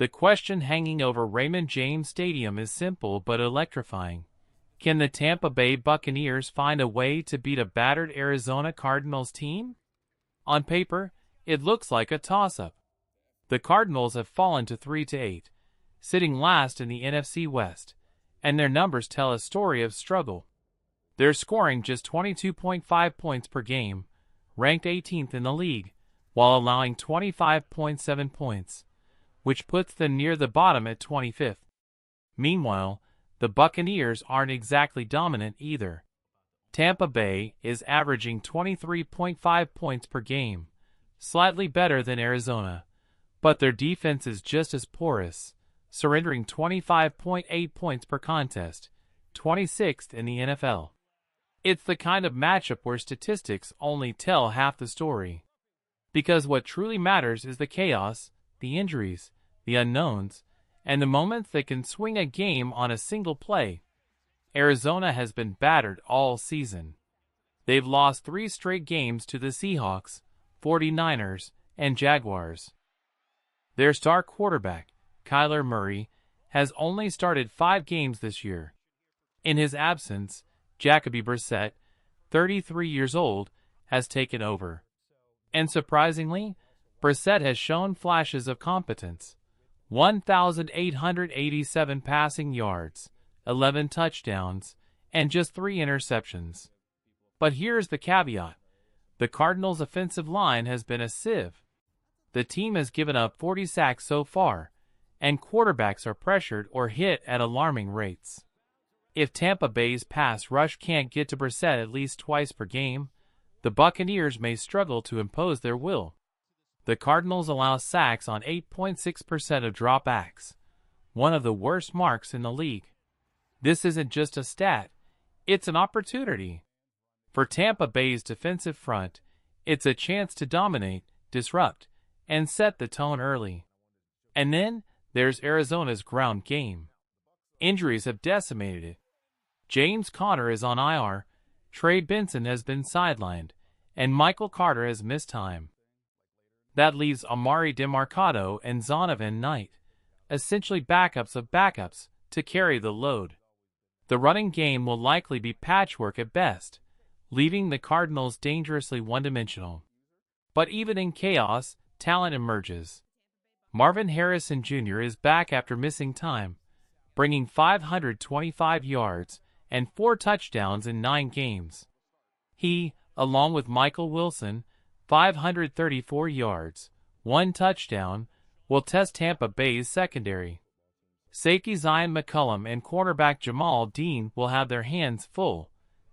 The question hanging over Raymond James Stadium is simple but electrifying. Can the Tampa Bay Buccaneers find a way to beat a battered Arizona Cardinals team? On paper, it looks like a toss-up. The Cardinals have fallen to 3-8, sitting last in the NFC West, and their numbers tell a story of struggle. They're scoring just 22.5 points per game, ranked 18th in the league, while allowing 25.7 points, which puts them near the bottom at 25th. Meanwhile, the Buccaneers aren't exactly dominant either. Tampa Bay is averaging 23.5 points per game, slightly better than Arizona, but their defense is just as porous, surrendering 25.8 points per contest, 26th in the NFL. It's the kind of matchup where statistics only tell half the story. Because what truly matters is the chaos, the injuries, the unknowns, and the moments that can swing a game on a single play. Arizona has been battered all season. They've lost 3 straight games to the Seahawks, 49ers, and Jaguars. Their star quarterback, Kyler Murray, has only started 5 games this year. In his absence, Jacoby Brissett, 33 years old, has taken over. And surprisingly, Brissett has shown flashes of competence. 1,887 passing yards, 11 touchdowns, and just 3 interceptions. But here's the caveat. The Cardinals' offensive line has been a sieve. The team has given up 40 sacks so far, and quarterbacks are pressured or hit at alarming rates. If Tampa Bay's pass rush can't get to Brissett at least twice per game, the Buccaneers may struggle to impose their will. The Cardinals allow sacks on 8.6% of dropbacks, one of the worst marks in the league. This isn't just a stat, it's an opportunity. For Tampa Bay's defensive front, it's a chance to dominate, disrupt, and set the tone early. And then, there's Arizona's ground game. Injuries have decimated it. James Conner is on IR, Trey Benson has been sidelined, and Michael Carter has missed time. That leaves Amari DeMarcado and Zonovan Knight, essentially backups of backups, to carry the load. The running game will likely be patchwork at best, leaving the Cardinals dangerously one-dimensional. But even in chaos, talent emerges. Marvin Harrison Jr. is back after missing time, bringing 525 yards and 4 touchdowns in 9 games. He, along with Michael Wilson, 534 yards, 1 touchdown, will test Tampa Bay's secondary. Safety Zion McCollum and cornerback Jamal Dean will have their hands full,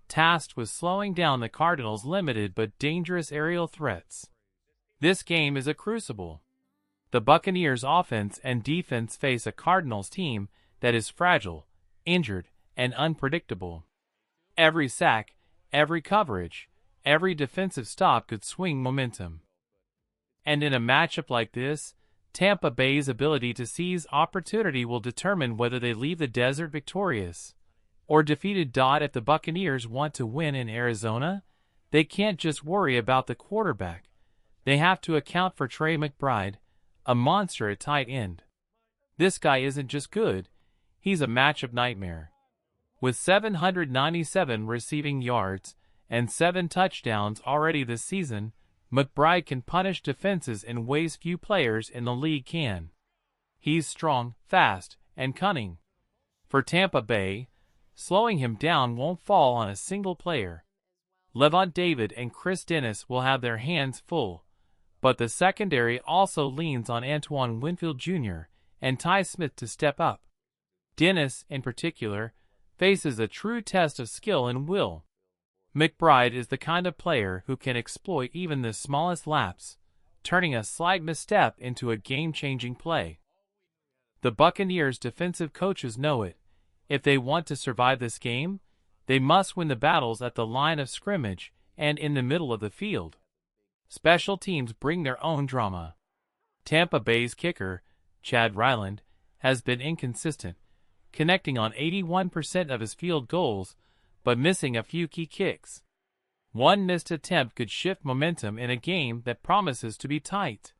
tasked with slowing down the Cardinals' limited but dangerous aerial threats. This game is a crucible. The Buccaneers' offense and defense face a Cardinals team that is fragile, injured, and unpredictable. Every sack, every coverage, every defensive stop could swing momentum. And in a matchup like this, Tampa Bay's ability to seize opportunity will determine whether they leave the desert victorious or defeated. If the Buccaneers want to win in Arizona, they can't just worry about the quarterback. They have to account for Trey McBride, a monster at tight end. This guy isn't just good, he's a matchup nightmare. With 797 receiving yards and 7 touchdowns already this season, McBride can punish defenses in ways few players in the league can. He's strong, fast, and cunning. For Tampa Bay, slowing him down won't fall on a single player. Levant David and Chris Dennis will have their hands full, but the secondary also leans on Antoine Winfield Jr. and Ty Smith to step up. Dennis, in particular, faces a true test of skill and will. McBride is the kind of player who can exploit even the smallest lapse, turning a slight misstep into a game-changing play. The Buccaneers' defensive coaches know it. If they want to survive this game, they must win the battles at the line of scrimmage and in the middle of the field. Special teams bring their own drama. Tampa Bay's kicker, Chad Ryland, has been inconsistent, connecting on 81% of his field goals, but missing a few key kicks. One missed attempt could shift momentum in a game that promises to be tight.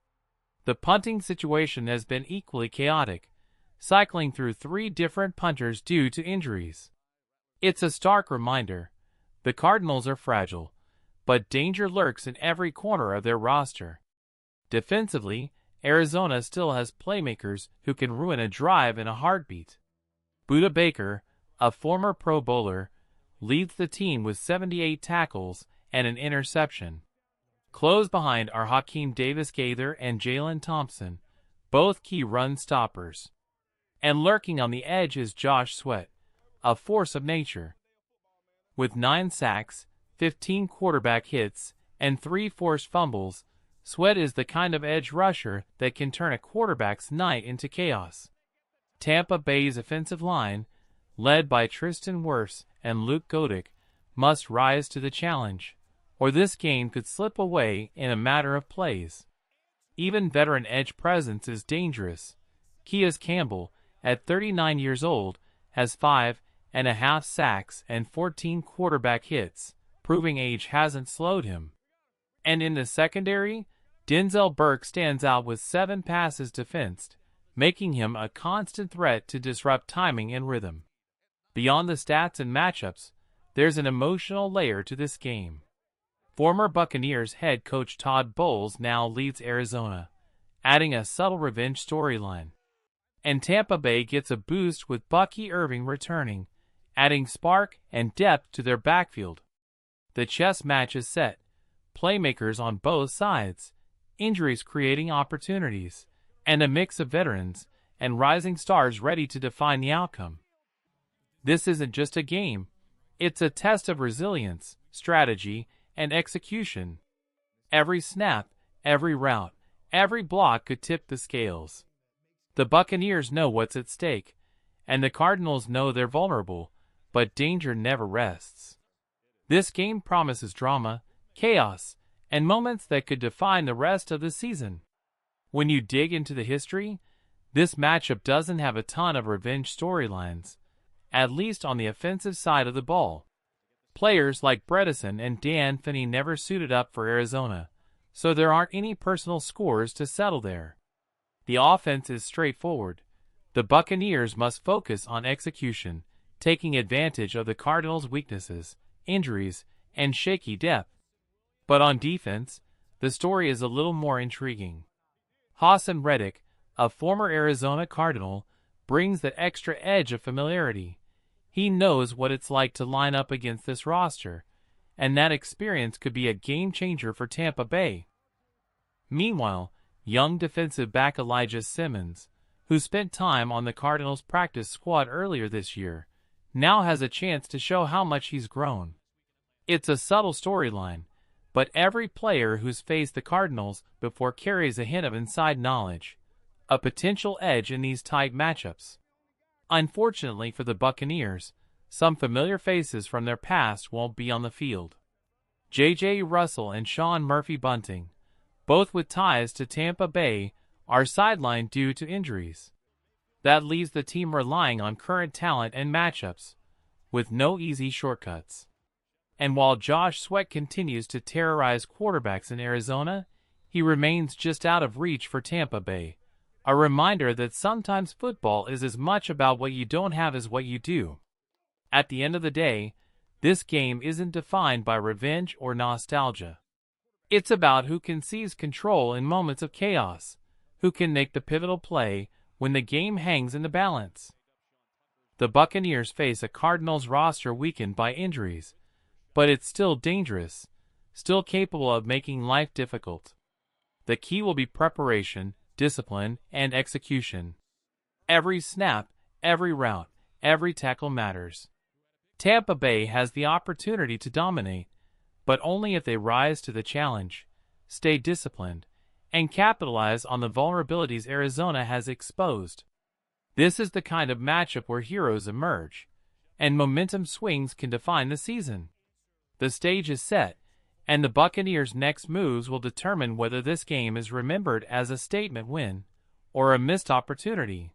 The punting situation has been equally chaotic, cycling through 3 different punters due to injuries. It's a stark reminder. The Cardinals are fragile, but danger lurks in every corner of their roster. Defensively, Arizona still has playmakers who can ruin a drive in a heartbeat. Budda Baker, a former Pro Bowler, leads the team with 78 tackles and an interception. Close behind are Hakeem Davis-Gaither and Jalen Thompson, both key run stoppers. And lurking on the edge is Josh Sweat, a force of nature. With 9 sacks, 15 quarterback hits, and 3 forced fumbles, Sweat is the kind of edge rusher that can turn a quarterback's night into chaos. Tampa Bay's offensive line, led by Tristan Wirfs and Luke Goedeke, must rise to the challenge, or this game could slip away in a matter of plays. Even veteran edge presence is dangerous. Keyes Campbell, at 39 years old, has 5.5 sacks and 14 quarterback hits, proving age hasn't slowed him. And in the secondary, Denzel Burke stands out with 7 passes defensed, making him a constant threat to disrupt timing and rhythm. Beyond the stats and matchups, there's an emotional layer to this game. Former Buccaneers head coach Todd Bowles now leads Arizona, adding a subtle revenge storyline. And Tampa Bay gets a boost with Bucky Irving returning, adding spark and depth to their backfield. The chess match is set, playmakers on both sides, injuries creating opportunities, and a mix of veterans and rising stars ready to define the outcome. This isn't just a game, it's a test of resilience, strategy, and execution. Every snap, every route, every block could tip the scales. The Buccaneers know what's at stake, and the Cardinals know they're vulnerable, but danger never rests. This game promises drama, chaos, and moments that could define the rest of the season. When you dig into the history, this matchup doesn't have a ton of revenge storylines, at least on the offensive side of the ball. Players like Bredesen and Dan Finney never suited up for Arizona, so there aren't any personal scores to settle there. The offense is straightforward. The Buccaneers must focus on execution, taking advantage of the Cardinals' weaknesses, injuries, and shaky depth. But on defense, the story is a little more intriguing. Haason Reddick, a former Arizona Cardinal, brings that extra edge of familiarity. He knows what it's like to line up against this roster, and that experience could be a game-changer for Tampa Bay. Meanwhile, young defensive back Elijah Simmons, who spent time on the Cardinals' practice squad earlier this year, now has a chance to show how much he's grown. It's a subtle storyline, but every player who's faced the Cardinals before carries a hint of inside knowledge, a potential edge in these tight matchups. Unfortunately for the Buccaneers, some familiar faces from their past won't be on the field. J.J. Russell and Sean Murphy-Bunting, both with ties to Tampa Bay, are sidelined due to injuries. That leaves the team relying on current talent and matchups, with no easy shortcuts. And while Josh Sweat continues to terrorize quarterbacks in Arizona, he remains just out of reach for Tampa Bay. A reminder that sometimes football is as much about what you don't have as what you do. At the end of the day, this game isn't defined by revenge or nostalgia. It's about who can seize control in moments of chaos, who can make the pivotal play when the game hangs in the balance. The Buccaneers face a Cardinals roster weakened by injuries, but it's still dangerous, still capable of making life difficult. The key will be preparation, discipline, and execution. Every snap, every route, every tackle matters. Tampa Bay has the opportunity to dominate, but only if they rise to the challenge, stay disciplined, and capitalize on the vulnerabilities Arizona has exposed. This is the kind of matchup where heroes emerge, and momentum swings can define the season. The stage is set, and the Buccaneers' next moves will determine whether this game is remembered as a statement win or a missed opportunity.